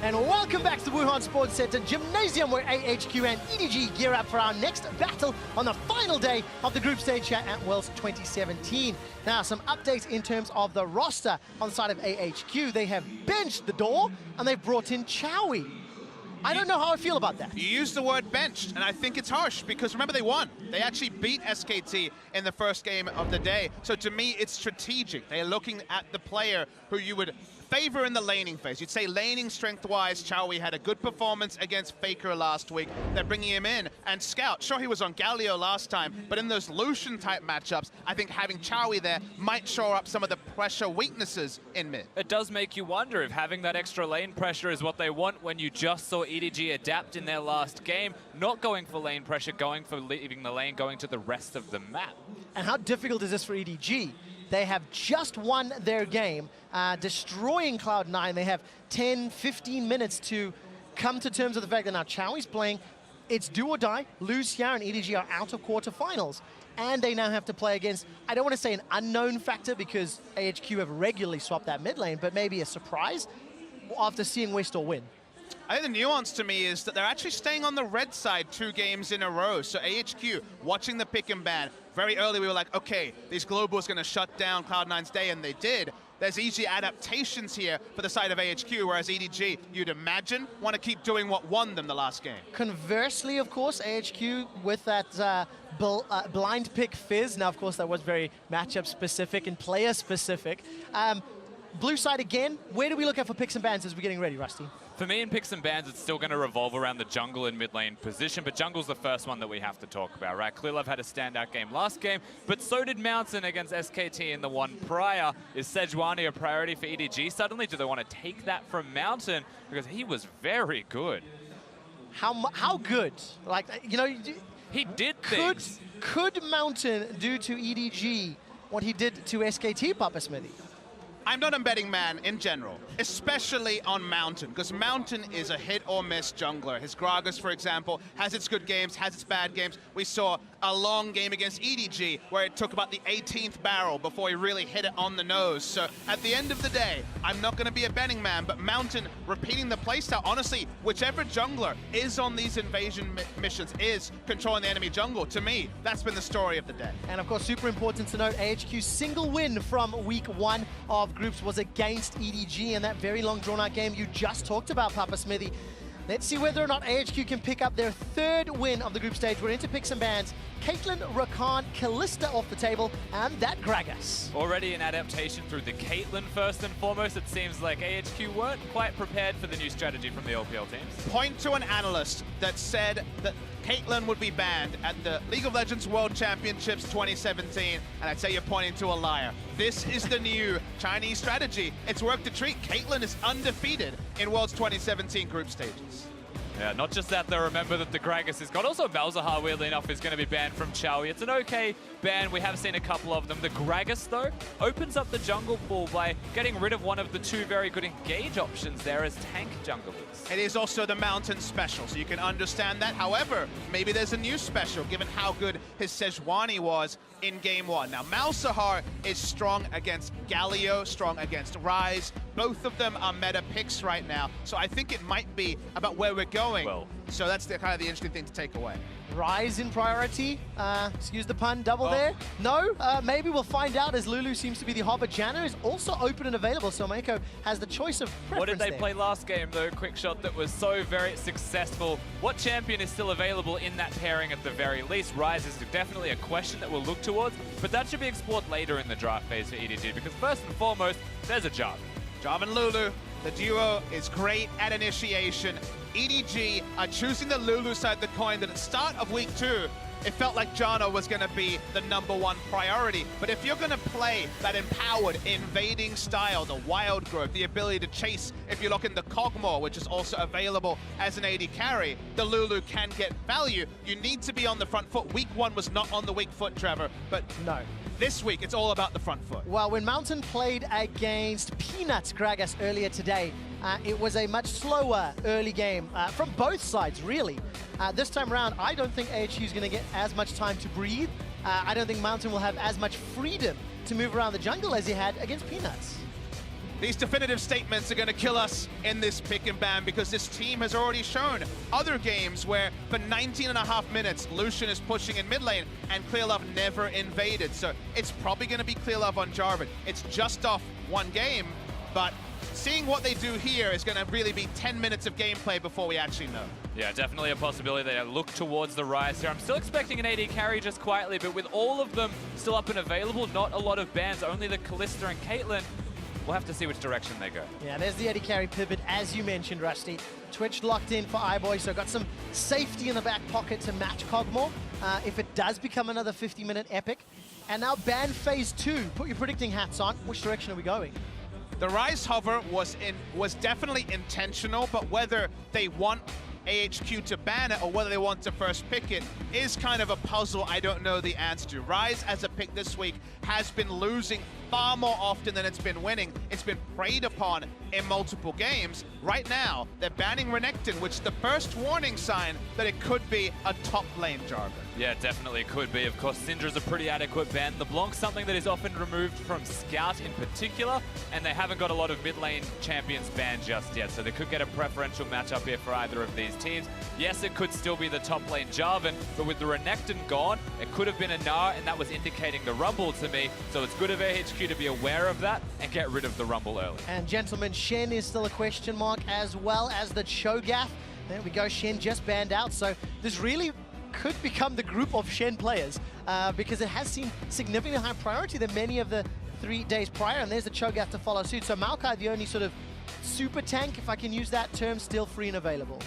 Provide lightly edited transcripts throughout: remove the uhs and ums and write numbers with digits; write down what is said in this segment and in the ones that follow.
And welcome back to the Wuhan Sports Center Gymnasium, where AHQ and EDG gear up for our next battle on the final day of the group stage here at Worlds 2017. Now, some updates in terms of the roster on the side of AHQ. They have benched the door and they've brought in Chawy. I don't know how I feel about that. You used the word benched, and I think it's harsh because remember they won. They actually beat SKT in the first game of the day. So to me, it's strategic. They're looking at the player who you would favor in the laning phase. You'd say laning strength-wise, Chawy had a good performance against Faker last week. They're bringing him in. And Scout, sure he was on Galio last time, but in those Lucian-type matchups, I think having Chawy there might shore up some of the pressure weaknesses in mid. It does make you wonder if having that extra lane pressure is what they want when you just saw EDG adapt in their last game, not going for lane pressure, going for leaving the lane, going to the rest of the map. And how difficult is this for EDG? They have just won their game, destroying Cloud9. They have 10, 15 minutes to come to terms with the fact that now Chawy's playing. It's do or die. Lose here and EDG are out of quarterfinals. And they now have to play against, I don't want to say an unknown factor because AHQ have regularly swapped that mid lane, but maybe a surprise after seeing West or win. I think the nuance to me is that they're actually staying on the red side 2 games in a row. So AHQ, watching the pick and ban, very early we were like, okay, these globals going to shut down Cloud9's day, and they did. There's easy adaptations here for the side of AHQ, whereas EDG, you'd imagine, want to keep doing what won them the last game. Conversely, of course, AHQ with that blind pick Fizz. Now, of course, that was very matchup specific and player specific. Blue side again, where do we look at for picks and bans as we're getting ready, Rusty? For me in picks and bans, it's still going to revolve around the jungle and mid lane position, but jungle's the first one that we have to talk about, right? Clearlove had a standout game last game, but so did Mountain against SKT in the one prior. Is Sejuani a priority for EDG suddenly? Do they want to take that from Mountain? Because he was very good. How good? Like, you know, he did things. Could Mountain do to EDG what he did to SKT, Papa Smithy? I'm not a betting man in general, especially on Mountain, because Mountain is a hit or miss jungler. His Gragas, for example, has its good games, has its bad games. We saw a long game against EDG where it took about the 18th barrel before he really hit it on the nose. So at the end of the day, I'm not going to be a betting man, but Mountain repeating the playstyle. Honestly, whichever jungler is on these invasion missions is controlling the enemy jungle. To me, that's been the story of the day. And of course, super important to note, AHQ's single win from week 1 of groups was against EDG in that very long drawn-out game you just talked about, Papa Smithy. Let's see whether or not AHQ can pick up their 3rd win of the group stage. We're into picks and bans. Caitlyn, Rakan, Kalista off the table, and that Gragas. Already an adaptation through the Caitlyn first and foremost. It seems like AHQ weren't quite prepared for the new strategy from the LPL teams. Point to an analyst that said that Caitlyn would be banned at the League of Legends World Championships 2017, and I'd say you're pointing to a liar. This is the new Chinese strategy. It's worked a treat. Caitlyn is undefeated in Worlds 2017 group stages. Yeah, not just that, though, remember that the Gragas is gone. Also, Malzahar, weirdly enough, is going to be banned from Chawy. It's an okay ban. We have seen a couple of them. The Gragas, though, opens up the jungle pool by getting rid of one of the 2 very good engage options there as tank junglers. It is also the Mountain special, so you can understand that. However, maybe there's a new special, given how good his Sejuani was in game 1. Now, Malzahar is strong against Galio, strong against Ryze. Both of them are meta picks right now, so I think it might be about where we're going. Well, so that's kind of the interesting thing to take away. Ryze in priority. Excuse the pun, double there. No, maybe we'll find out as Lulu seems to be the hopper. Janna is also open and available, so Meiko has the choice of preference. What did they there. play last game, though? Quick shot that was so very successful. What champion is still available in that pairing at the very least? Ryze is definitely a question that we'll look towards, but that should be explored later in the draft phase for EDG, because first and foremost, there's a Jarvan. Jarvan Lulu, the duo is great at initiation. EDG are choosing the Lulu side of the coin that at the start of week 2, it felt like Janna was going to be the #1 priority. But if you're going to play that empowered, invading style, the wild growth, the ability to chase, if you look in the Kog'Maw, which is also available as an AD carry, the Lulu can get value. You need to be on the front foot. Week 1 was not on the weak foot, Trevor, but no. This week, it's all about the front foot. Well, when Mountain played against Peanuts Gragas earlier today, it was a much slower early game from both sides, really. This time around, I don't think AHQ is going to get as much time to breathe. I don't think Mountain will have as much freedom to move around the jungle as he had against Peanuts. These definitive statements are going to kill us in this pick and ban because this team has already shown other games where for 19.5 minutes, Lucian is pushing in mid lane and Clearlove never invaded. So it's probably going to be Clearlove on Jarvan. It's just off one game, but seeing what they do here is going to really be 10 minutes of gameplay before we actually know. Yeah, definitely a possibility they look towards the Ryze here. I'm still expecting an AD carry just quietly, but with all of them still up and available, not a lot of bans, only the Kalista and Caitlyn. We'll have to see which direction they go. Yeah, there's the AD carry pivot, as you mentioned, Rusty. Twitch locked in for iBoy, so got some safety in the back pocket to match Kog'Maw if it does become another 50-minute epic. And now ban phase 2. Put your predicting hats on. Which direction are we going? The Ryze hover was definitely intentional, but whether they want AHQ to ban it or whether they want to first pick it is kind of a puzzle I don't know the answer to. Ryze as a pick this week has been losing far more often than it's been winning. It's been preyed upon in multiple games. Right now, they're banning Renekton, which is the first warning sign that it could be a top lane Jarvan. Yeah, definitely could be. Of course, Syndra's a pretty adequate ban. LeBlanc's something that is often removed from Scout in particular, and they haven't got a lot of mid lane champions banned just yet, so they could get a preferential matchup here for either of these teams. Yes, it could still be the top lane Jarvan, but with the Renekton gone, it could have been a Gnar, and that was indicating the Rumble to me, so it's good of AHQ to be aware of that and get rid of the Rumble early. And gentlemen, Shen is still a question mark, as well as the Cho'Gath. There we go, Shen just banned out, so this really could become the group of Shen players because it has seen significantly higher priority than many of the 3 days prior, and there's the Cho'Gath to follow suit. So Maokai, the only sort of super tank, if I can use that term, still free and available.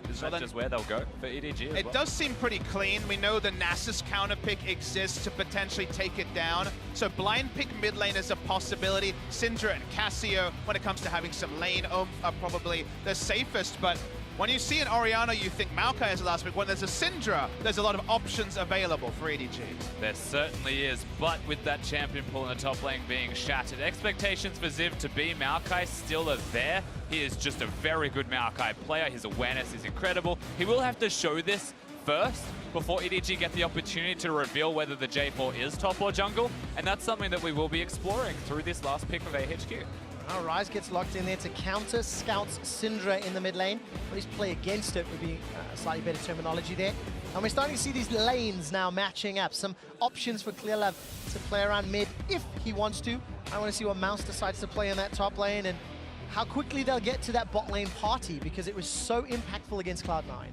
Is that just where they'll go for EDG as It does seem pretty clean. We know the Nasus counter pick exists to potentially take it down. So blind pick mid lane is a possibility. Syndra and Cassio, when it comes to having some lane oomph, are probably the safest. But when you see an Orianna, you think Maokai is the last pick. When there's a Syndra, there's a lot of options available for EDG. There certainly is, but with that champion pool in the top lane being shattered, expectations for Ziv to be Maokai still are there. He is just a very good Maokai player. His awareness is incredible. He will have to show this first before EDG get the opportunity to reveal whether the J4 is top or jungle, and that's something that we will be exploring through this last pick of AHQ. Ryze gets locked in there to counter Scout's Syndra in the mid lane. Or at least play against it would be a slightly better terminology there. And we're starting to see these lanes now matching up. Some options for Clearlove to play around mid if he wants to. I want to see what Mouse decides to play in that top lane and how quickly they'll get to that bot lane party because it was so impactful against Cloud9.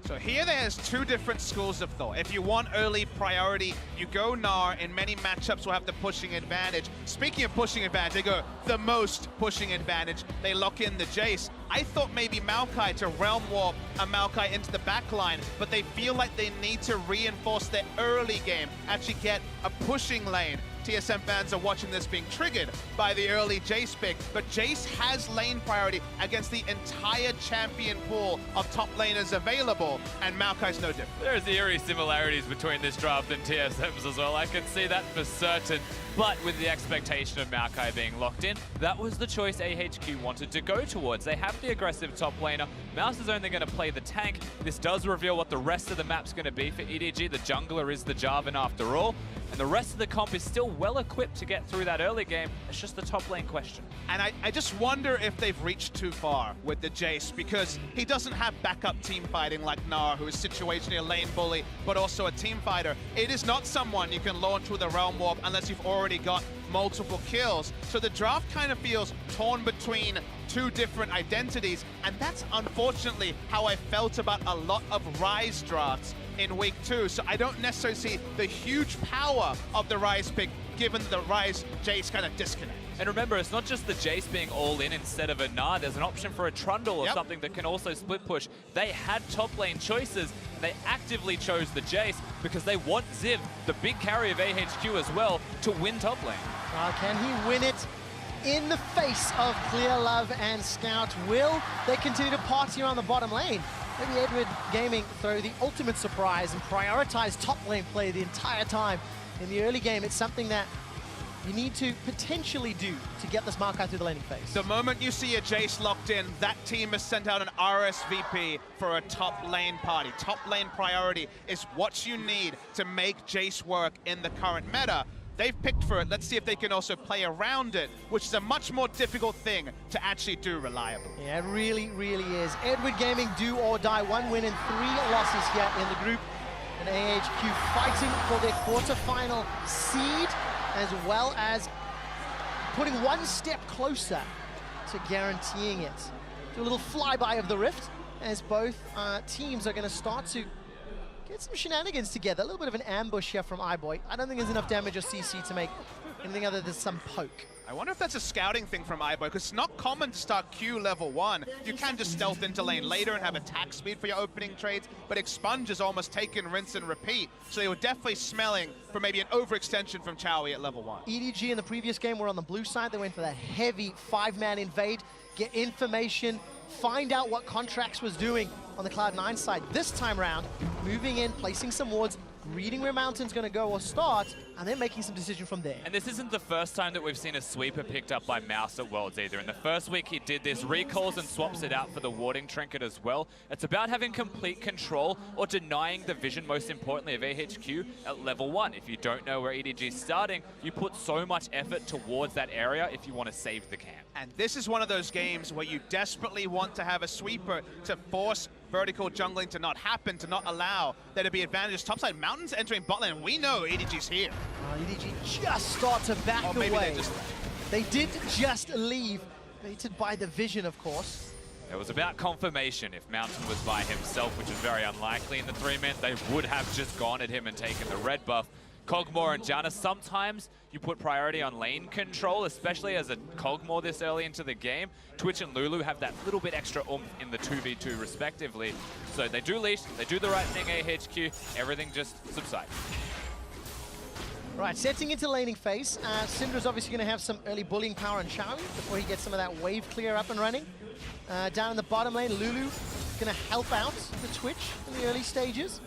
So here there's 2 different schools of thought. If you want early priority, you go Gnar. In many matchups will have the pushing advantage. Speaking of pushing advantage, they go the most pushing advantage. They lock in the Jayce. I thought maybe Maokai to Realm Warp a Maokai into the backline, but they feel like they need to reinforce their early game, actually get a pushing lane. TSM fans are watching this being triggered by the early Jayce pick, but Jayce has lane priority against the entire champion pool of top laners available, and Maokai's no different. There's eerie similarities between this draft and TSM's as well. I can see that for certain. But with the expectation of Maokai being locked in, that was the choice AHQ wanted to go towards. They have the aggressive top laner. Mouse is only going to play the tank. This does reveal what the rest of the map's going to be for EDG. The jungler is the Jarvan after all. And the rest of the comp is still well equipped to get through that early game. It's just the top lane question. And I just wonder if they've reached too far with the Jayce, because he doesn't have backup team fighting like Gnar, who is situationally a lane bully, but also a team fighter. It is not someone you can launch with a Realm Warp unless you've already got multiple kills. So the draft kind of feels torn between 2 different identities, and that's unfortunately how I felt about a lot of Ryze drafts in week 2. So I don't necessarily see the huge power of the Ryze pick, given the Ryze Jayce kind of disconnect. And remember, it's not just the Jayce being all in instead of a Gnar. There's an option for a Trundle or something that can also split push. They had top lane choices, and they actively chose the Jayce because they want Ziv, the big carry of AHQ as well, to win top lane. Can he win it in the face of Clearlove and Scout? Will they continue to party around the bottom lane? Maybe Edward Gaming throw the ultimate surprise and prioritize top lane play the entire time. In the early game, it's something that you need to potentially do to get this Maokai through the laning phase. The moment you see a Jayce locked in, that team has sent out an RSVP for a top lane party. Top lane priority is what you need to make Jayce work in the current meta. they've picked for it. Let's see if they can also play around it, which is a much more difficult thing to actually do reliably. Yeah, it really, really is. Edward Gaming do or die. 1 win and 3 losses here in the group. And AHQ fighting for their quarterfinal seed, as well as putting 1 step closer to guaranteeing it. Do a little flyby of the Rift, as both teams are going to start to get some shenanigans together. A little bit of an ambush here from iBoy. I don't think there's enough damage or CC to make anything other than some poke. I wonder if that's a scouting thing from iBoy, because it's not common to start Q level 1. You can just stealth into lane later and have attack speed for your opening trades, but Expunge is almost taken, rinse and repeat. So they were definitely smelling for maybe an overextension from Chawy at level 1. EDG in the previous game were on the blue side. They went for that heavy 5-man invade, get information, find out what Contracts was doing on the Cloud9 side. This time around, moving in, placing some wards, reading where Mountain's going to go or start, and then making some decision from there. And this isn't the first time that we've seen a sweeper picked up by Mouse at Worlds either. In the first week he did this, recalls and swaps it out for the warding trinket as well. It's about having complete control or denying the vision, most importantly, of AHQ at level 1. If you don't know where EDG is starting, you put so much effort towards that area if you want to save the camp. And this is one of those games where you desperately want to have a sweeper to force vertical jungling to not happen, to not allow there to be advantages. Topside, Mountain's entering bot lane. We know EDG's here. EDG just start to back away. They did just leave, baited by the vision, of course. It was about confirmation. If Mountain was by himself, which is very unlikely in the 3-man, they would have just gone at him and taken the red buff. Kog'Maw and Janna, sometimes you put priority on lane control, especially as a Kog'Maw this early into the game. Twitch and Lulu have that little bit extra oomph in the 2v2 respectively. So they do leash, they do the right thing, AHQ, everything just subsides. Right, setting into laning phase. Syndra's obviously going to have some early bullying power on Chawy before he gets some of that wave clear up and running. Down in the bottom lane, Lulu going to help out the Twitch in the early stages.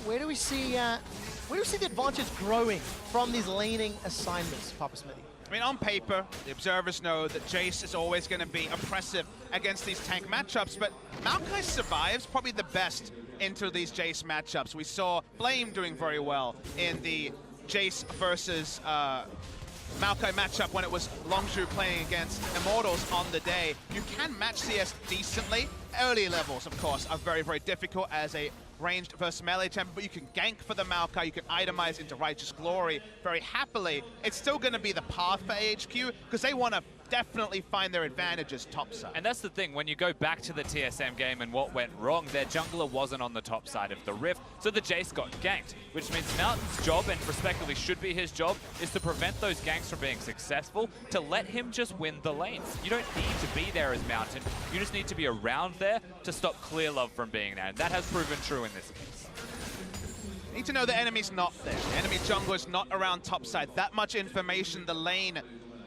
Where do we see the advantage growing from these laning assignments, Papa Smithy? I mean, on paper, the observers know that Jayce is always going to be oppressive against these tank matchups, but Maokai survives probably the best into these Jayce matchups. We saw Flame doing very well in the Jayce versus Maokai matchup when it was Longzhu playing against Immortals on the day. You can match CS decently. Early levels, of course, are very, very difficult as a ranged versus melee champion, but you can gank for the Maokai, you can itemize into Righteous Glory very happily. It's still going to be the path for AHQ because they want to definitely find their advantages topside. And that's the thing, when you go back to the TSM game and what went wrong, their jungler wasn't on the top side of the Rift, so the Jayce got ganked, which means Mountain's job, and respectively should be his job, is to prevent those ganks from being successful, to let him just win the lanes. You don't need to be there as Mountain, you just need to be around there to stop Clear Love from being there, and that has proven true in this case. Need to know the enemy's not there. The enemy jungler's not around topside. That much information, the lane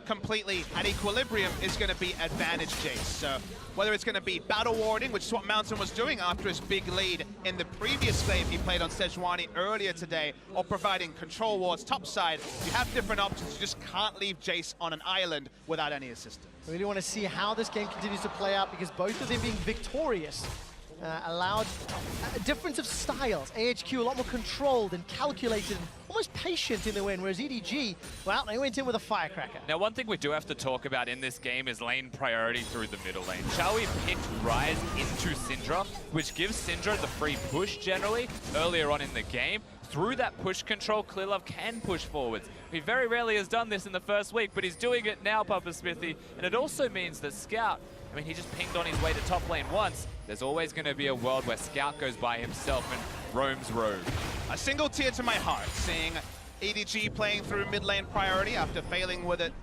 completely at equilibrium is going to be advantage Jayce. So whether it's going to be battle warding, which is what Mountain was doing after his big lead in the previous game he played on Sejuani earlier today, or providing control wards topside, you have different options. You just can't leave Jayce on an island without any assistance. I really want to see how this game continues to play out, because both of them being victorious allowed a difference of styles. AHQ a lot more controlled and calculated and almost patient in the win, whereas EDG, well, they went in with a firecracker. Now, one thing we do have to talk about in this game is lane priority through the middle lane. Chawy picked Ryze into Syndra, which gives Syndra the free push generally earlier on in the game. Through that push control, Clearlove can push forwards. He very rarely has done this in the first week, but he's doing it now, Papa Smithy. And it also means that Scout, I mean, he just pinged on his way to top lane once. There's always going to be a world where Scout goes by himself and roams rogue. A single tear to my heart, seeing EDG playing through mid lane priority after failing with it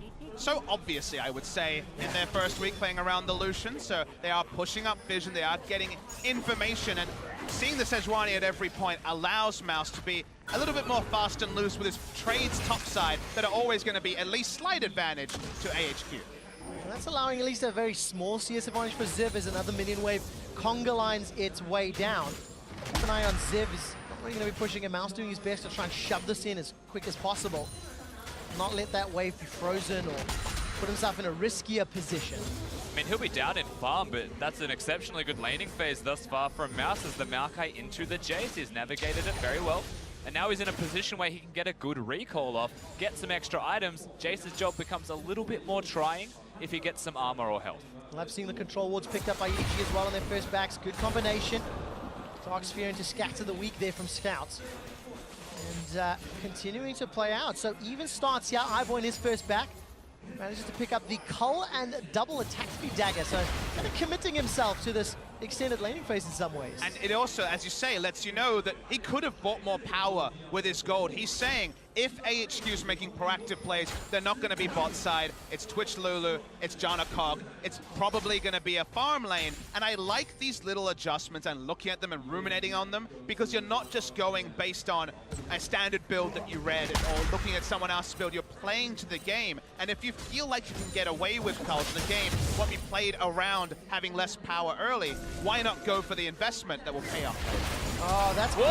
so obviously, I would say, in their first week playing around the Lucian. So they are pushing up vision, they are getting information, and seeing the Sejuani at every point allows Mouse to be a little bit more fast and loose with his trades topside that are always going to be at least slight advantage to AHQ. And that's allowing at least a very small CS advantage for Ziv as another minion wave conga lines its way down. Keep an eye on Ziv. He's not really going to be pushing a Mouse, doing his best to try and shove this in as quick as possible. Not let that wave be frozen or put himself in a riskier position. I mean, he'll be down in farm, but that's an exceptionally good laning phase thus far from Mouse as the Maokai into the Jayce. He's navigated it very well. and now he's in a position where he can get a good recall off, get some extra items. Jayce's job becomes a little bit more trying if he gets some armor or health. Well, I've seen the control wards picked up by EDG as well on their first backs. Good combination. Dark Sphere into Scatter the Weak there from Scouts. And continuing to play out. So even starts here, iBoy in his first back. Manages to pick up the Cull and double attack speed dagger. So kind of committing himself to this extended laning phase in some ways. And it also, as you say, lets you know that he could have bought more power with his gold. He's saying if AHQ's making proactive plays, they're not going to be bot side. It's Twitch Lulu, it's Janna Kog, it's probably going to be a farm lane. And I like these little adjustments and looking at them and ruminating on them, because you're not just going based on a standard build that you read or looking at someone else's build. You're playing to the game. And if you feel like you can get away with cards in the game, what we played around having less power early, why not go for the investment that will pay off? Oh, that's whoa!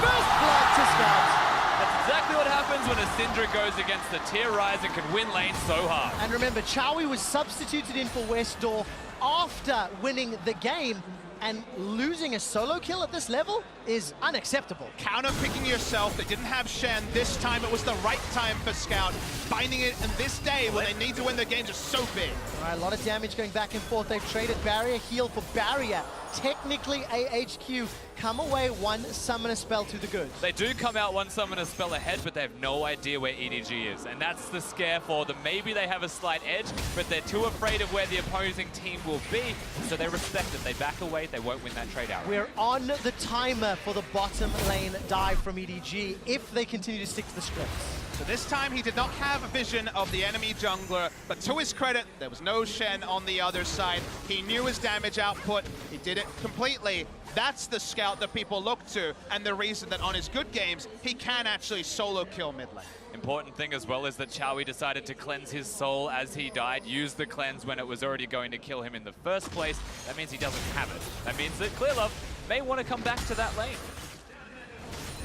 First blood to Scouts. That's exactly what happens when a Syndra goes against the tier Ryze and can win lanes so hard. And remember, Chawy was substituted in for Westdoor after winning the game, and losing a solo kill at this level is unacceptable. Counter-picking yourself, they didn't have Shen. This time it was the right time for Scout. Finding it in this day when they need to win the game is so big. All right, a lot of damage going back and forth. They've traded barrier heal for barrier. Technically, AHQ come away one summoner spell to the goods. They do come out one summoner spell ahead, but they have no idea where EDG is. And that's the scare for them. Maybe they have a slight edge, but they're too afraid of where the opposing team will be. So they respect it. They back away. They won't win that trade out. We're on the timer for the bottom lane dive from EDG if they continue to stick to the scripts. So this time he did not have a vision of the enemy jungler, but to his credit, there was no Shen on the other side. He knew his damage output. He did it completely. That's the Scout that people look to, and the reason that on his good games, he can actually solo kill mid lane. Important thing as well is that Chawy decided to cleanse his soul as he died, use the cleanse when it was already going to kill him in the first place. That means he doesn't have it. That means that Clearlove may want to come back to that lane.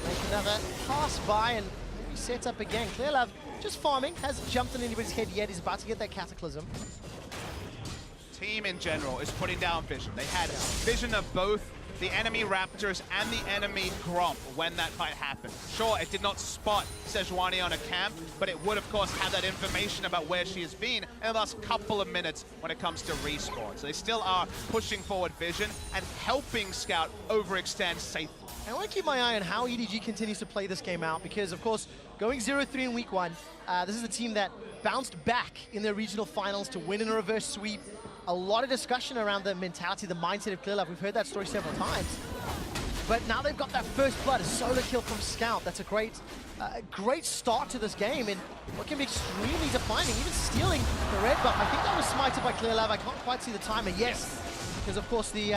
Make another pass by and maybe set up again. Clearlove just farming, hasn't jumped on anybody's head yet. He's about to get that Cataclysm. Team in general is putting down vision. They had vision of both the enemy Raptors and the enemy Gromp when that fight happened. Sure, it did not spot Sejuani on a camp, but it would, of course, have that information about where she has been in the last couple of minutes when it comes to respawn. So they still are pushing forward vision and helping Scout overextend safely. I want to keep my eye on how EDG continues to play this game out, because, of course, going 0-3 in week one, this is a team that bounced back in their regional finals to win in a reverse sweep. A lot of discussion around the mentality, the mindset of Clearlove. We've heard that story several times. But now they've got that first blood, a solo kill from Scout. That's a great start to this game, and what can be extremely defining, even stealing the red buff. I think that was smited by Clearlove. I can't quite see the timer. Yes, because, of course, the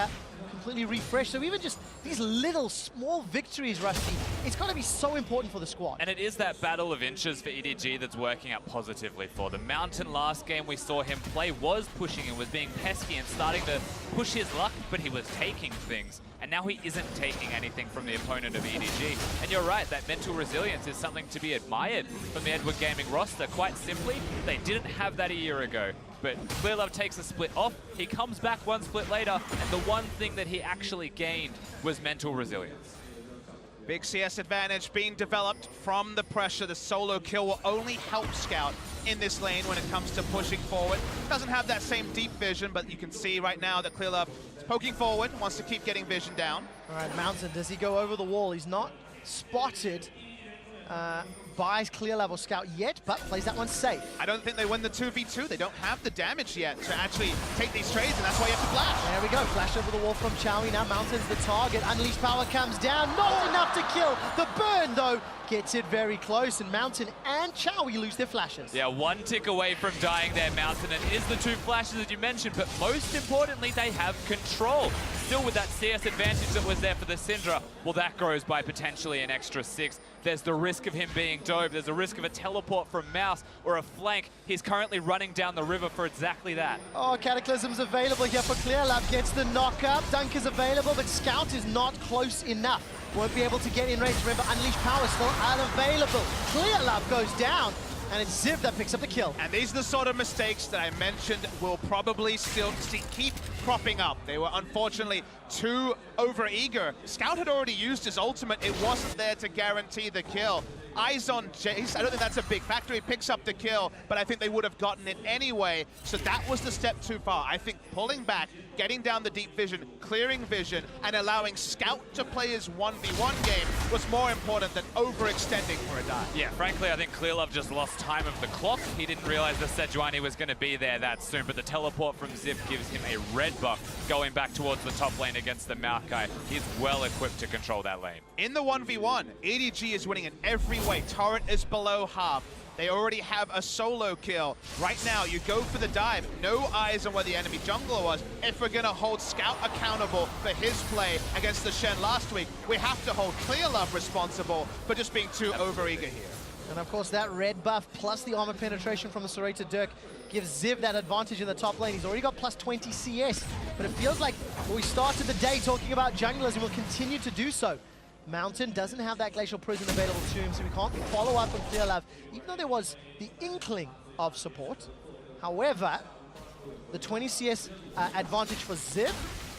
completely refreshed. So even just these little small victories, Rusty, it's got to be so important for the squad. And it is that battle of inches for EDG that's working out positively for them. Mountain last game we saw him play was pushing and was being pesky and starting to push his luck, but he was taking things. And now he isn't taking anything from the opponent of EDG. And you're right, that mental resilience is something to be admired from the Edward Gaming roster. Quite simply, they didn't have that a year ago. But Clearlove takes a split off, he comes back one split later, and the one thing that he actually gained was mental resilience. Big CS advantage being developed from the pressure. The solo kill will only help Scout in this lane when it comes to pushing forward. Doesn't have that same deep vision, but you can see right now that Clearlove is poking forward, wants to keep getting vision down. All right, Mountain, does he go over the wall? He's not spotted by Clearlove or Scout yet, but plays that one safe. I don't think they win the 2v2. They don't have the damage yet to actually take these trades, and that's why you have to flash. There we go, flash over the wall from Chawy. Now Mountain's the target. Unleashed power comes down, not enough to kill. The burn, though, gets it very close, and Mountain and Chawy lose their flashes. Yeah, one tick away from dying there, Mountain, and it is the two flashes that you mentioned, but most importantly, they have control. Still with that CS advantage that was there for the Syndra, well, that grows by potentially an extra 6. There's the risk of him being dove. There's a risk of a teleport from Mouse or a flank. He's currently running down the river for exactly that. Oh, Cataclysm's available here for Clearlove. Gets the knock-up. Dunk is available, but Scout is not close enough. Won't be able to get in range. Remember, Unleashed Power still unavailable. Clearlove goes down, And it's Ziv that picks up the kill. And these are the sort of mistakes that I mentioned will probably still keep cropping up. They were unfortunately too over-eager. Scout had already used his ultimate. It wasn't there to guarantee the kill. Eyes on Jayce. I don't think that's a big factor. He picks up the kill, but I think they would have gotten it anyway. So that was the step too far. I think pulling back, getting down the deep vision, clearing vision, and allowing Scout to play his 1v1 game was more important than overextending for a dive. Yeah, frankly, I think Clearlove just lost time of the clock. He didn't realize that Sejuani was going to be there that soon, but the teleport from Ziv gives him a red buff going back towards the top lane against the Maokai. He's well equipped to control that lane. In the 1v1, EDG is winning in every way. Turret is below half. They already have a solo kill. Right now, you go for the dive. No eyes on where the enemy jungler was. If we're going to hold Scout accountable for his play against the Shen last week, we have to hold Clearlove responsible for just being too overeager here. And of course, that red buff plus the armor penetration from the Serrated Dirk gives Ziv that advantage in the top lane. He's already got plus 20 CS, but it feels like we started the day talking about junglers and will continue to do so. Mountain doesn't have that Glacial Prison available to him, so we can't follow up with Clearlove, even though there was the inkling of support. However, the 20 CS advantage for Ziv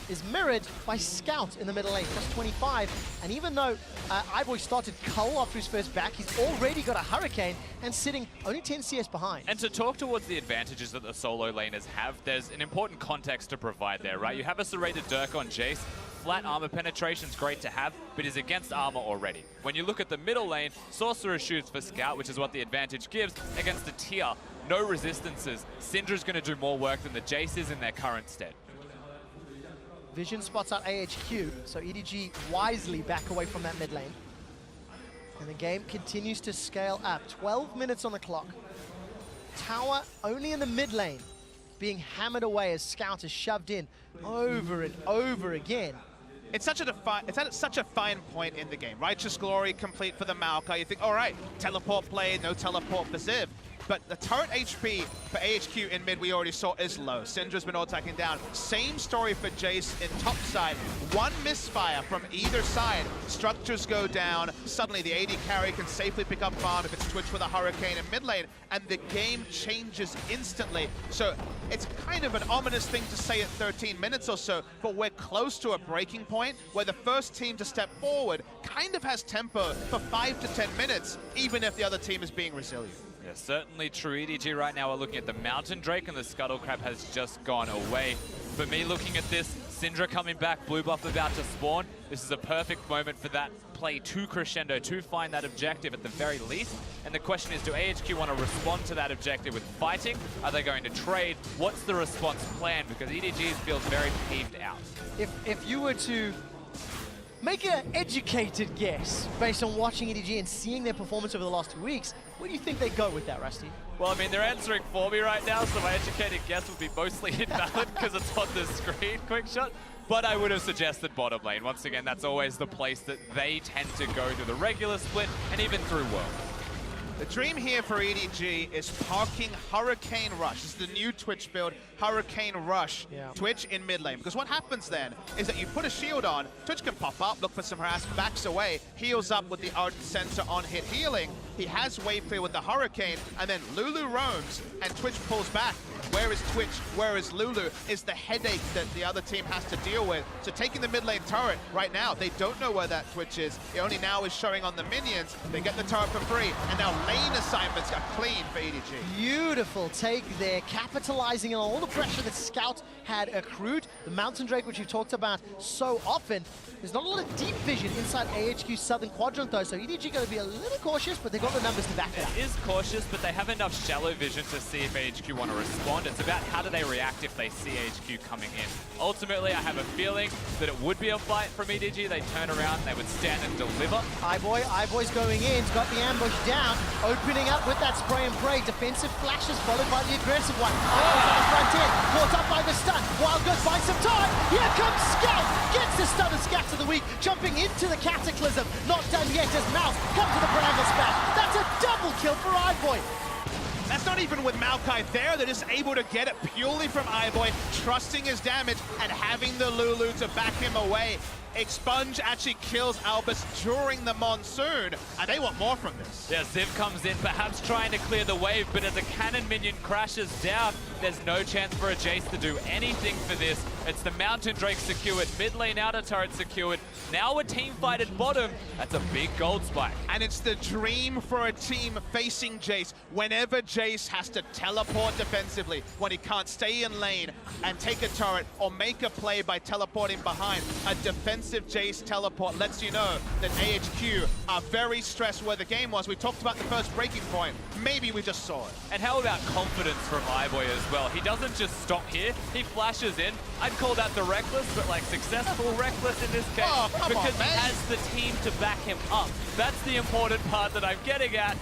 is mirrored by Scout in the middle lane, plus 25. And even though iBoy started Cull after his first back, he's already got a Hurricane and sitting only 10 CS behind. And to talk towards the advantages that the solo laners have, there's an important context to provide there, right? You have a Serrated Dirk on Jayce. Flat armor penetration's great to have, but is against armor already. When you look at the middle lane, Sorcerer shoots for Scout, which is what the advantage gives, against a tier. No resistances. Syndra's going to do more work than the Jayce is in their current stead. Vision spots out AHQ, so EDG wisely back away from that mid lane. And the game continues to scale up. 12 minutes on the clock. Tower only in the mid lane, being hammered away as Scout is shoved in over and over again. It's such a fine point in the game. Righteous Glory complete for the Maokai. You think, all right, teleport play, no teleport for Ziv. But the turret HP for AHQ in mid we already saw is low. Syndra's been auto-attacking down. Same story for Jayce in top side. One misfire from either side. Structures go down. Suddenly the AD carry can safely pick up farm if it's Twitch with a Hurricane in mid lane, and the game changes instantly. So it's kind of an ominous thing to say at 13 minutes or so, but we're close to a breaking point where the first team to step forward kind of has tempo for 5 to 10 minutes, even if the other team is being resilient. Yeah, certainly true. EDG right now are looking at the Mountain Drake, and the Scuttle Crab has just gone away. For me, looking at this, Syndra coming back, blue buff about to spawn. This is a perfect moment for that play to crescendo, to find that objective at the very least. And the question is, do AHQ want to respond to that objective with fighting? Are they going to trade? What's the response plan? Because EDG feels very peeved out. If you were to make an educated guess based on watching EDG and seeing their performance over the last 2 weeks, where do you think they go with that, Rusty? Well, I mean, they're answering for me right now, so my educated guess would be mostly invalid because it's on the screen, quick shot. But I would have suggested bottom lane. Once again, that's always the place that they tend to go through the regular split and even through World. The dream here for EDG is parking Hurricane Rush. This is the new Twitch build, Hurricane Rush. Yeah. Twitch in mid lane. Because what happens then is that you put a shield on, Twitch can pop up, look for some harass, backs away, heals up with the Ardent Sensor on hit healing. He has wave clear with the Hurricane, and then Lulu roams, and Twitch pulls back. Where is Twitch? Where is Lulu? Is the headache that the other team has to deal with. So taking the mid lane turret right now, they don't know where that Twitch is. It only now is showing on the minions. They get the turret for free, and now lane assignments are clean for EDG. Beautiful take there, capitalizing on all the pressure that Scout had accrued. The Mountain Drake, which you talked about so often, there's not a lot of deep vision inside AHQ's southern quadrant though, so EDG going to be a little cautious, but they've got the numbers to back it up. It is cautious, but they have enough shallow vision to see if AHQ want to respond. It's about how do they react if they see AHQ coming in. Ultimately, I have a feeling that it would be a fight from EDG. They turn around, they would stand and deliver. iBoy's going in, he's got the ambush down, opening up with that spray and pray. Defensive flashes followed by the aggressive one. Oh, on the front end, caught up by the stun. Wild goes by some time. Here comes Scout, gets the stun and scat of the week, jumping into the Cataclysm. Not done yet as Mouse comes to the Bramble Spat. That's a double kill for iBoy. That's not even with Maokai there. They're just able to get it purely from iBoy, trusting his damage and having the Lulu to back him away. Expunge actually kills Albis during the monsoon, and they want more from this. Yeah, Ziv comes in, perhaps trying to clear the wave, but as a cannon minion crashes down, there's no chance for a Jayce to do anything for this. It's the Mountain Drake secured, mid lane outer turret secured. Now a team fight at bottom. That's a big gold spike. And it's the dream for a team facing Jayce. Whenever Jayce has to teleport defensively, when he can't stay in lane and take a turret or make a play by teleporting behind, a defensive Jayce teleport lets you know that AHQ are very stressed where the game was. We talked about the first breaking point. Maybe we just saw it. And how about confidence from iBoy as well? He doesn't just stop here, he flashes in. I'd call that the reckless, but like successful reckless in this case. Oh, come because on, man. he has the team to back him up. That's the important part that I'm getting at,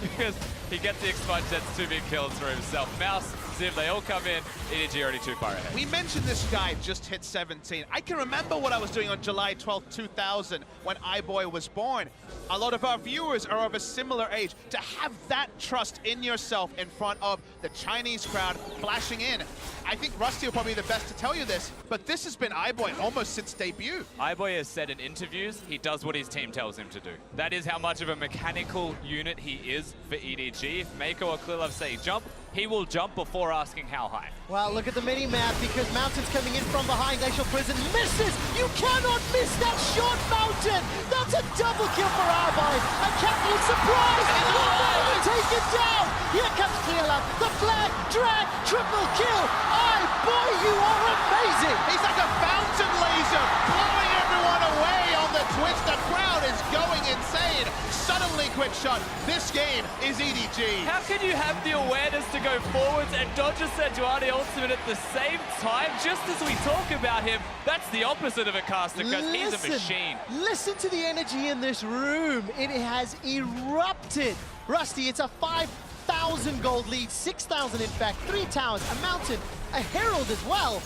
because he gets the expunge, that's 2 big kills for himself. Mouse, Ziv, they all come in. EDG already too far ahead. We mentioned this guy just hit 17. I can remember what I was doing on July 12th, 2000 when iBoy was born. A lot of our viewers are of a similar age. To have that trust in yourself in front of the Chinese crowd flashing in. I think Rusty will probably be the best to tell you this, but this has been iBoy almost since debut. iBoy has said in interviews, he does what his team tells him to do. That is how much of a mechanical unit he is for EDG. If Meiko or Clearlove say jump, he will jump before asking how high. Well, look at the mini-map, because Mountain's coming in from behind. Glacial Prison misses! You cannot miss that shot, Mountain! That's a double kill for iBoy! And Captain is surprised! He will never take it down! Here comes Clearlove, the flag, drag, triple kill! iBoy, you are amazing! He's like a fountain laser, blowing everyone away on the Twitch. The crowd is going insane. Suddenly, quick shot. This game is EDG. How can you have the awareness to go forwards and dodge a Sejuani ultimate at the same time? Just as we talk about him, that's the opposite of a caster, because he's a machine. Listen to the energy in this room. It has erupted. Rusty, it's a 5,000 gold lead, 6,000 in fact, 3 towers, a mountain, a herald as well.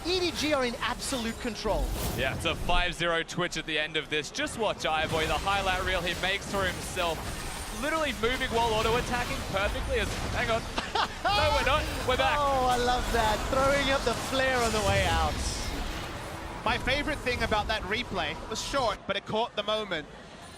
EDG are in absolute control. Yeah, it's a 5-0 Twitch at the end of this. Just watch iBoy, the highlight reel he makes for himself. Literally moving while auto-attacking perfectly. Hang on. No, we're not. We're back. Oh, I love that. Throwing up the flare on the way out. My favorite thing about that replay was short, but it caught the moment.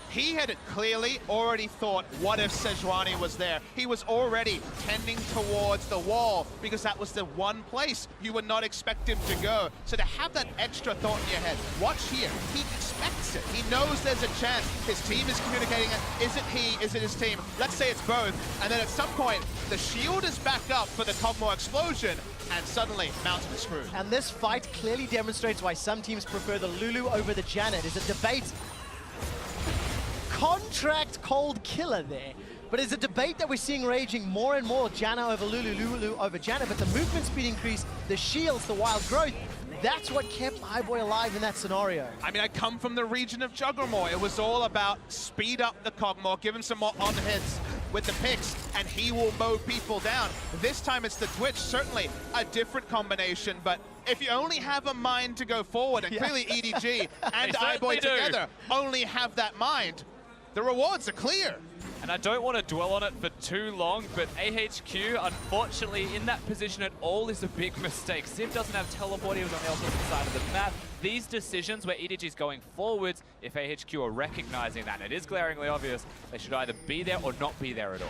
He had clearly already thought, what if Sejuani was there? He was already tending towards the wall, because that was the one place you would not expect him to go. So to have that extra thought in your head, watch here, he expects it. He knows there's a chance. His team is communicating it. Is it he? Is it his team? Let's say it's both. And then at some point, the shield is back up for the Kog'Maw explosion, and suddenly Mountain is screwed. And this fight clearly demonstrates why some teams prefer the Lulu over the Janna. It is a debate. Contract cold killer there. But it's a debate that we're seeing raging more and more. Janna over Lulu, Lulu over Janna. But the movement speed increase, the shields, the wild growth, that's what kept iBoy alive in that scenario. I mean, I come from the region of Juggernaut. It was all about speed up the Kog'Maw, give him some more on hits with the picks, and he will mow people down. This time it's the Twitch, certainly a different combination, but if you only have a mind to go forward, and clearly EDG and iBoy together only have that mind, the rewards are clear. And I don't want to dwell on it for too long, but AHQ, unfortunately, in that position at all is a big mistake. Ziv doesn't have teleport, he was on the opposite side of the map. These decisions where EDG is going forwards, if AHQ are recognizing that, and it is glaringly obvious, they should either be there or not be there at all.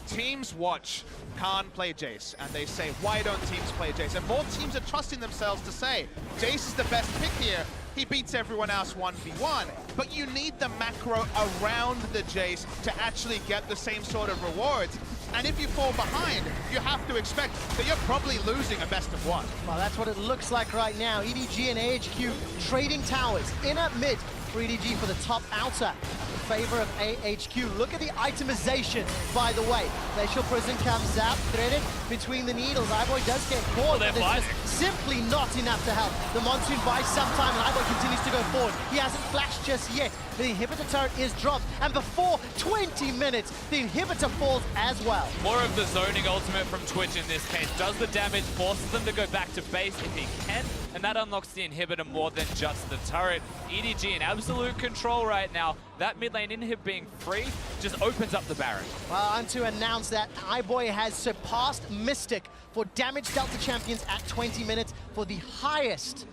Teams watch Khan play Jayce, and they say, why don't teams play Jayce? And more teams are trusting themselves to say, Jayce is the best pick here. He beats everyone else 1v1, but you need the macro around the Jayce to actually get the same sort of rewards. And if you fall behind, you have to expect that you're probably losing a best of one. Well, that's what it looks like right now. EDG and AHQ trading towers. Inner, mid for EDG for the top outer. In favor of AHQ. Look at the itemization, by the way. Glacial Prison comes out, threaded between the needles. iBoy does get caught, but it's simply not enough to help. The Monsoon buys some time, and iBoy continues to go forward. He hasn't flashed just yet. The inhibitor turret is dropped, and before 20 minutes, the inhibitor falls as well. More of the zoning ultimate from Twitch in this case. Does the damage, forces them to go back to base if he can, and that unlocks the inhibitor more than just the turret. EDG in absolute control right now. That mid lane inhib being free just opens up the Baron. Well, I'm to announce that iBoy has surpassed Mystic for damage dealt to champions at 20 minutes for the highest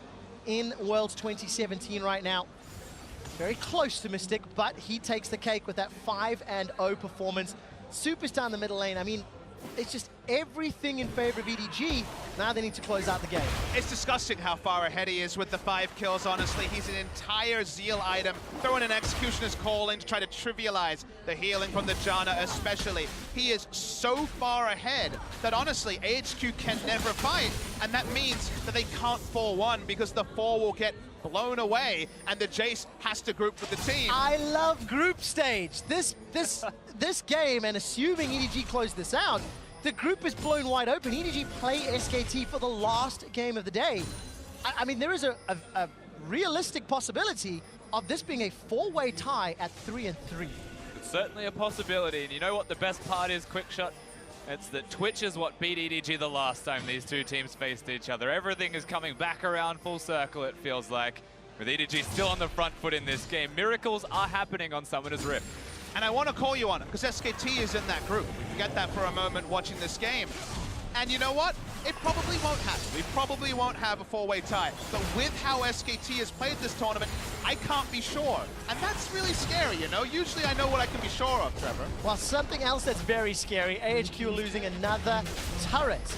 in Worlds 2017 right now. very close to Mystic, but he takes the cake with that 5-0 performance. Superstar in the middle lane. I mean, it's just everything in favor of EDG. Now they need to close out the game. It's disgusting how far ahead he is with the 5 kills, honestly. He's an entire Zeal item. Throwing an Executioner's Calling to try to trivialize the healing from the Janna especially. He is so far ahead that honestly, AHQ can never fight. And that means that they can't 4-1 because the 4 will get blown away and the Jayce has to group with the team. I love group stage. This game, and assuming EDG close this out, the group is blown wide open. EDG play SKT for the last game of the day. I mean, there is a realistic possibility of this being a 4-way tie at 3-3. It's certainly a possibility, and you know what the best part is, Quickshot? It's that Twitch is what beat EDG the last time these two teams faced each other. Everything is coming back around full circle, it feels like, with EDG still on the front foot in this game. Miracles are happening on Summoner's Rift. And I want to call you on it, because SKT is in that group. Forget that for a moment watching this game. And you know what? It probably won't happen. We probably won't have a 4-way tie. But with how SKT has played this tournament, I can't be sure. And that's really scary, you know? Usually I know what I can be sure of, Trevor. Well, something else that's very scary, AHQ losing another turret.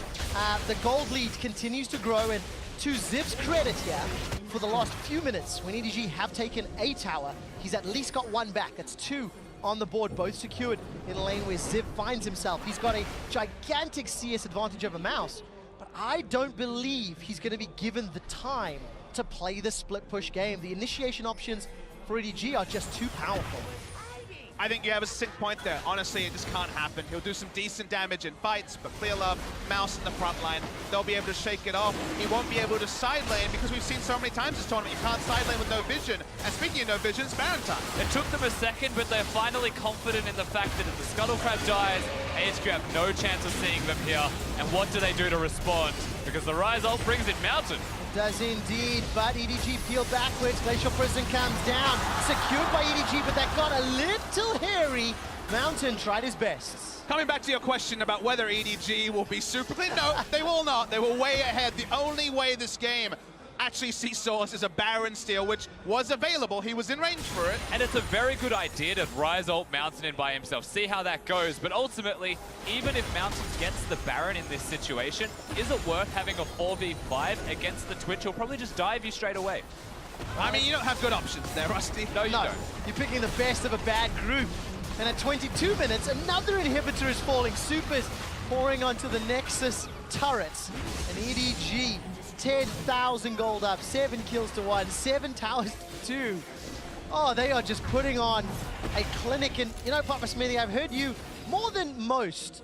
The gold lead continues to grow, and to Ziv's credit here, for the last few minutes, when EDG have taken a tower, he's at least got one back. That's 2 on the board, both secured in a lane where Ziv finds himself. He's got a gigantic CS advantage over Mouse, but I don't believe he's going to be given the time to play the split push game. The initiation options for EDG are just too powerful. I think you have a sick point there. Honestly, it just can't happen. He'll do some decent damage in fights, but Clear Love, Mouse in the front line, they'll be able to shake it off. He won't be able to side lane because we've seen so many times this tournament, you can't side lane with no vision. And speaking of no vision, it's Baron time. It took them a second, but they're finally confident in the fact that if the Scuttle Crab dies, AHQ have no chance of seeing them here. And what do they do to respond? Because the Ryze ult brings in Mountain. Does indeed, but EDG peel backwards. Glacial Prison comes down. Secured by EDG, but that got a little hairy. Mountain tried his best. Coming back to your question about whether EDG will be super clean, no, they will not. They were way ahead. The only way this game actually sees Source is a Baron steal, which was available. He was in range for it. And it's a very good idea to Ryze ult Mountain in by himself. See how that goes. But ultimately, even if Mountain gets the Baron in this situation, is it worth having a 4v5 against the Twitch? He'll probably just dive you straight away. I mean, you don't have good options there, Rusty. No, you don't. You're picking the best of a bad group. And at 22 minutes, another inhibitor is falling. Supers pouring onto the Nexus turrets. And EDG, 10,000 gold up, 7 kills to 1, 7 towers to 2. Oh, they are just putting on a clinic. And you know, Papa Smithy, I've heard you more than most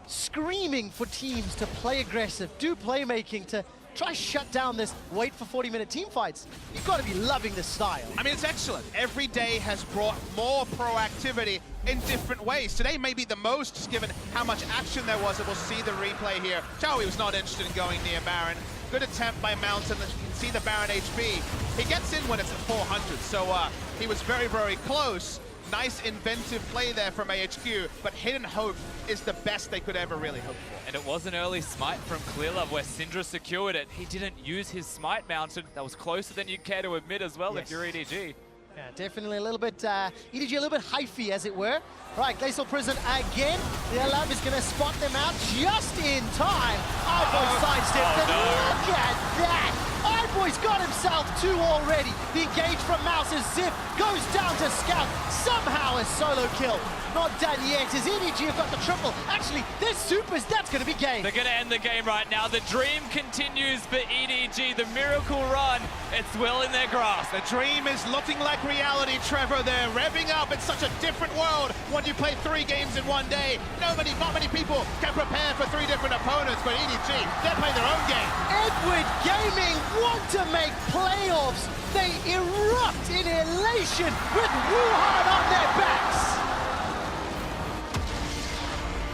screaming for teams to play aggressive, do playmaking, to try shut down this wait for 40-minute team fights. You've got to be loving this style. I mean, it's excellent. Every day has brought more proactivity in different ways. Today may be the most, just given how much action there was, and we'll see the replay here. Chawy was not interested in going near Baron. Good attempt by Mountain. You can see the Baron HP. He gets in when it's at 400, so he was very, very close. Nice inventive play there from AHQ, but Hidden Hope is the best they could ever really hope for. And it was an early smite from Clearlove where Syndra secured it. He didn't use his smite Mountain. That was closer than you'd care to admit as well, yes, if you're EDG. Yeah, definitely a little bit, EDG a little bit hyphy, as it were. Right, Glacial Prison again. The Love is going to spot them out just in time. iBoy sidestepped it. Look at that. iBoy's got himself 2 already. The engage from Mouse as Zip goes down to Scout. Somehow a solo kill. Not done yet, as EDG have got the triple. Actually, there's Supers, that's going to be game. They're going to end the game right now. The dream continues for EDG. The miracle run, it's well in their grasp. The dream is looking like reality, Trevor. They're revving up. It's such a different world when you play 3 games in one day. Not many people can prepare for 3 different opponents, but EDG, they're playing their own game. Edward Gaming want to make playoffs. They erupt in elation with Wuhan on their backs.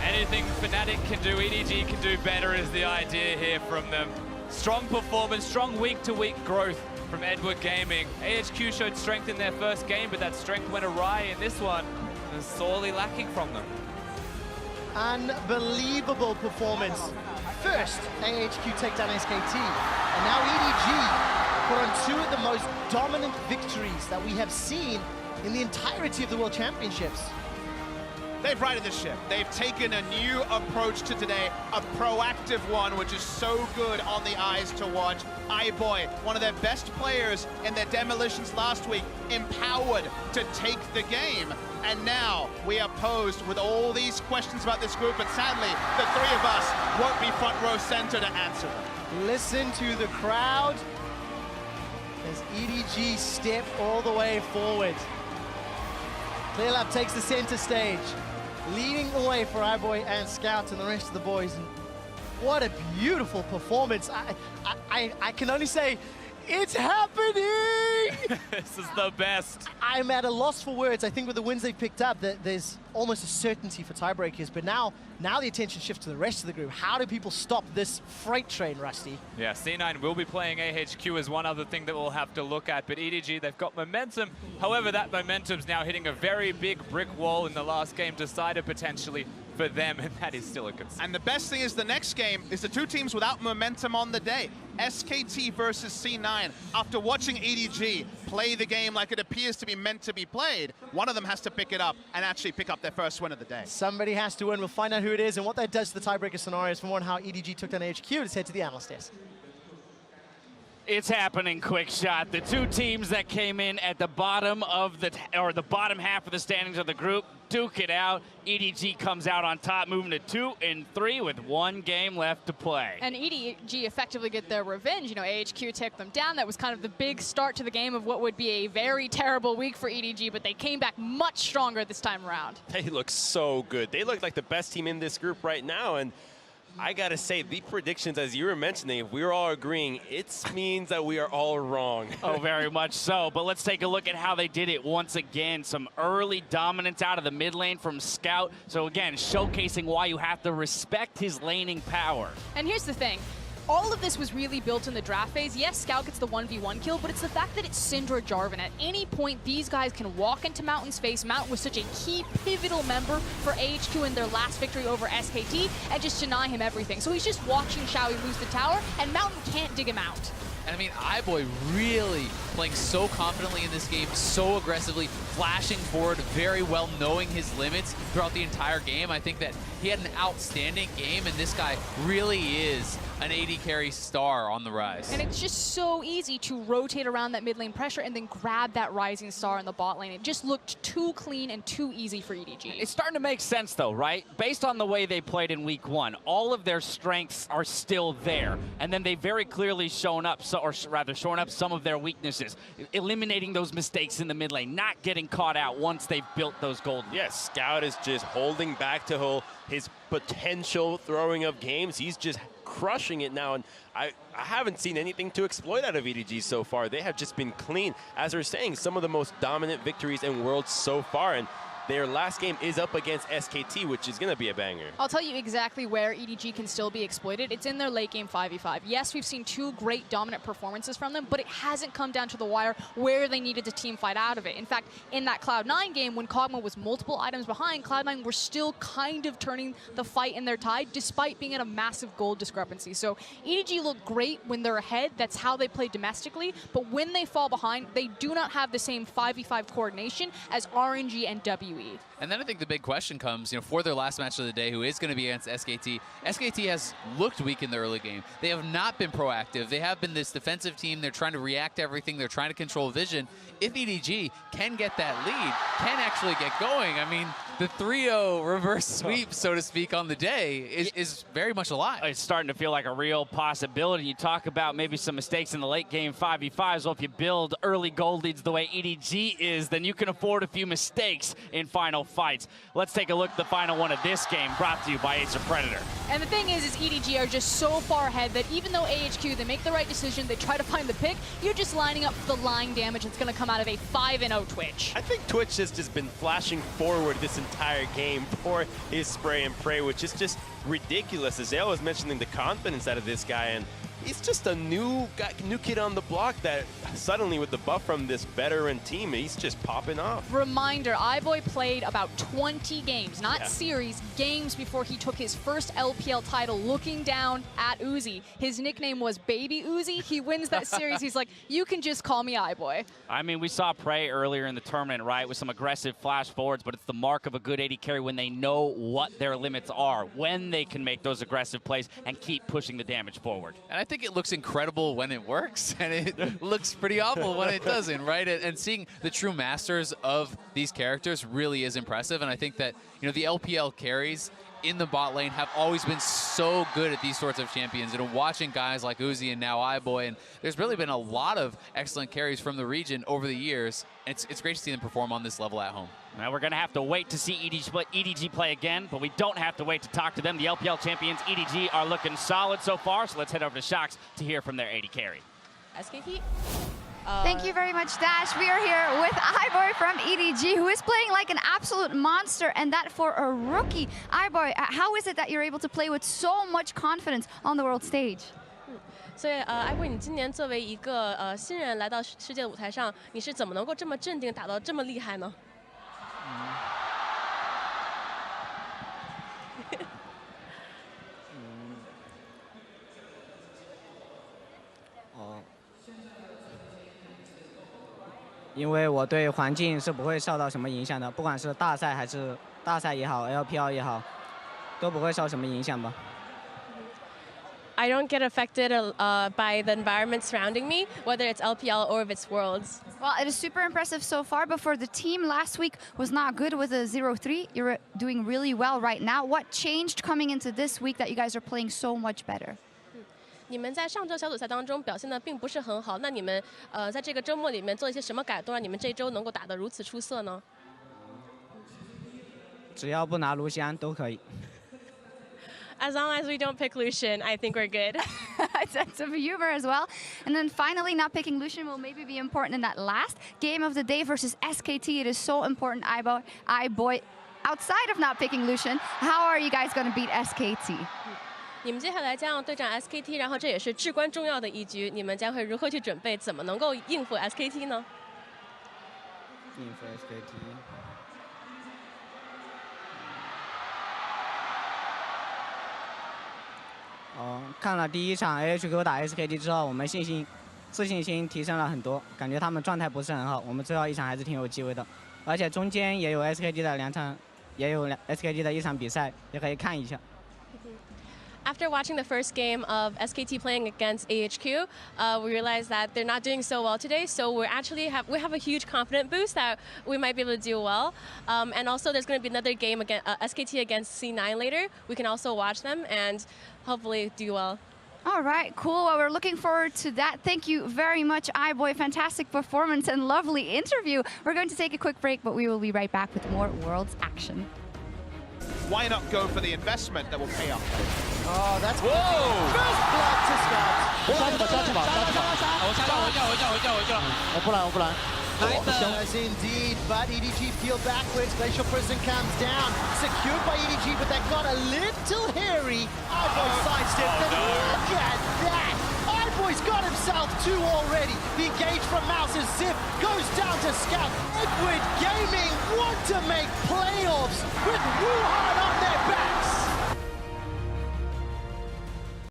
Anything Fnatic can do, EDG can do better is the idea here from them. Strong performance, strong week-to-week growth from Edward Gaming. AHQ showed strength in their first game, but that strength went awry in this one. It was sorely lacking from them. Unbelievable performance. First, AHQ take down SKT, and now EDG put on two of the most dominant victories that we have seen in the entirety of the World Championships. They've righted the ship. They've taken a new approach to today, a proactive one, which is so good on the eyes to watch. iBoy, one of their best players in their demolitions last week, empowered to take the game. And now we are posed with all these questions about this group, and sadly, the three of us won't be front row center to answer them. Listen to the crowd as EDG step all the way forward. Clearlab takes the center stage, leading the way for iBoy and Scout and the rest of the boys. And what a beautiful performance. I can only say, it's happening! This is the best. I'm at a loss for words. I think with the wins they've picked up, that there's almost a certainty for tiebreakers. But now the attention shifts to the rest of the group. How do people stop this freight train, Rusty? Yeah, C9 will be playing AHQ as one other thing that we'll have to look at. But EDG, they've got momentum. However, that momentum's now hitting a very big brick wall in the last game, decided potentially for them, and that is still a concern. And the best thing is the next game is the two teams without momentum on the day. SKT versus C9. After watching EDG play the game like it appears to be meant to be played, one of them has to pick it up and actually pick up their first win of the day. Somebody has to win. We'll find out who it is and what that does to the tiebreaker scenarios. For more on how EDG took down AHQ, let's head to the analyst desk. It's happening, quick shot. The two teams that came in at the bottom of the bottom half of the standings of the group duke it out. EDG comes out on top, moving to 2 and 3 with one game left to play. And EDG effectively get their revenge. You know, AHQ took them down. That was kind of the big start to the game of what would be a very terrible week for EDG, but they came back much stronger this time around. They look so good. They look like the best team in this group right now, and I gotta say, the predictions, as you were mentioning, if we're all agreeing, it means that we are all wrong. Oh, very much so. But let's take a look at how they did it once again. Some early dominance out of the mid lane from Scout. So again, showcasing why you have to respect his laning power. And here's the thing. All of this was really built in the draft phase. Yes, Scout gets the 1v1 kill, but it's the fact that it's Syndra Jarvan. At any point, these guys can walk into Mountain's face. Mountain was such a key, pivotal member for AHQ in their last victory over SKT, and just deny him everything. So he's just watching Chawy lose the tower, and Mountain can't dig him out. And I mean, iBoy really playing so confidently in this game, so aggressively, flashing forward very well, knowing his limits throughout the entire game. I think that he had an outstanding game, and this guy really is an AD carry star on the rise. And it's just so easy to rotate around that mid lane pressure and then grab that rising star in the bot lane. It just looked too clean and too easy for EDG. It's starting to make sense though, right? Based on the way they played in week 1, all of their strengths are still there. And then they very clearly shown up, showing up some of their weaknesses, eliminating those mistakes in the mid lane, not getting caught out once they've built those gold. Yes, Scout is just holding back to his potential throwing of games. He's just crushing it now, and I haven't seen anything to exploit out of EDG so far. They have just been clean. As we're saying, some of the most dominant victories in Worlds so far, and their last game is up against SKT, which is going to be a banger. I'll tell you exactly where EDG can still be exploited. It's in their late game 5v5. Yes, we've seen 2 great dominant performances from them, but it hasn't come down to the wire where they needed to team fight out of it. In fact, in that Cloud9 game, when Kog'Maw was multiple items behind, Cloud9 were still kind of turning the fight in their tide, despite being at a massive gold discrepancy. So EDG look great when they're ahead. That's how they play domestically. But when they fall behind, they do not have the same 5v5 coordination as RNG and WE. And then I think the big question comes, you know, for their last match of the day, who is going to be against SKT. SKT has looked weak in the early game. They have not been proactive. They have been this defensive team. They're trying to react to everything. They're trying to control vision. If EDG can get that lead, can actually get going, I mean, the 3-0 reverse sweep, so to speak, on the day is very much alive. It's starting to feel like a real possibility. You talk about maybe some mistakes in the late game 5v5s. Well, if you build early gold leads the way EDG is, then you can afford a few mistakes in final fights. Let's take a look at the final one of this game, brought to you by Acer Predator. And the thing is EDG are just so far ahead that even though AHQ, they make the right decision, they try to find the pick, you're just lining up for the line damage that's going to come out of a 5-0 Twitch. I think Twitch has just been flashing forward this entire game for his spray and pray, which is just ridiculous. Azale was mentioning the confidence out of this guy, and he's just a new kid on the block that suddenly with the buff from this veteran team, he's just popping off. Reminder, iBoy played about 20 games, not series, games before he took his first LPL title, looking down at Uzi. His nickname was Baby Uzi. He wins that series. He's like, you can just call me iBoy. I mean, we saw Prey earlier in the tournament, right, with some aggressive flash forwards, but it's the mark of a good AD carry when they know what their limits are, when they can make those aggressive plays and keep pushing the damage forward. And I think it looks incredible when it works, and it looks pretty awful when it doesn't, right? And seeing the true masters of these characters really is impressive, and I think that, you know, the LPL carries in the bot lane have always been so good at these sorts of champions. You know, watching guys like Uzi and now iBoy, and there's really been a lot of excellent carries from the region over the years. It's great to see them perform on this level at home. Now we're going to have to wait to see EDG play again, but we don't have to wait to talk to them. The LPL champions, EDG, are looking solid so far, so let's head over to Shox to hear from their AD carry. SKT? Thank you very much, Dash. We are here with iBoy from EDG, who is playing like an absolute monster, and that for a rookie. iBoy, how is it that you're able to play with so much confidence on the world stage? 所以iBoy，你今年作为一个新人来到世界舞台上，你是怎么能够这么镇定，打到这么厉害呢？因为我对环境是不会受到什么影响的，不管是大赛还是大赛也好 ，LPL 也好，都不会受什么影响吧。I don't get affected by the environment surrounding me, whether it's LPL or if it's Worlds. Well, it is super impressive so far, but for the team last week was not good with a 0-3. You're doing really well right now. What changed coming into this week that you guys are playing so much better? 你们在上周小组赛当中表现的并不是很好，那你们在这个周末里面做一些什么改动，让你们这周能够打得如此出色呢？只要不拿卢锡安都可以。As long as we don't pick Lucian, I think we're good. Sense of humor as well. And then finally, not picking Lucian will maybe be important in that last game of the day versus SKT. It is so important, iBoy. Outside of not picking Lucian, how are you guys going to beat SKT? 你们接下来将要对战 SKT， 然后这也是至关重要的一局，你们将会如何去准备？怎么能够应付 SKT 呢？应付 SKT。看了第一场 AHQ 打 SKT 之后，我们自信心提升了很多，感觉他们状态不是很好，我们最后一场还是挺有机会的，而且中间也有 SKT 的2场，也有SKT 的1场比赛，也可以看一下。 After watching the first game of SKT playing against AHQ, we realized that they're not doing so well today. So we have a huge confidence boost that we might be able to do well. And also, there's going to be another game against SKT against C9 later. We can also watch them and hopefully do well. All right, cool. Well, we're looking forward to that. Thank you very much, iBoy. Fantastic performance and lovely interview. We're going to take a quick break, but we will be right back with more Worlds action. Why not go for the investment that will pay off? Oh, that's whoa! First blood to Scout. 我不来。Yes, indeed, but EDG peel backwards. Glacial Prison comes down, secured by EDG, but that got a little hairy. iBoy sidestepped, and look at that! iBoy's got himself 2 already. The engage from Mouse as Zip goes down to Scout. Edward Gaming want to make playoffs with Wu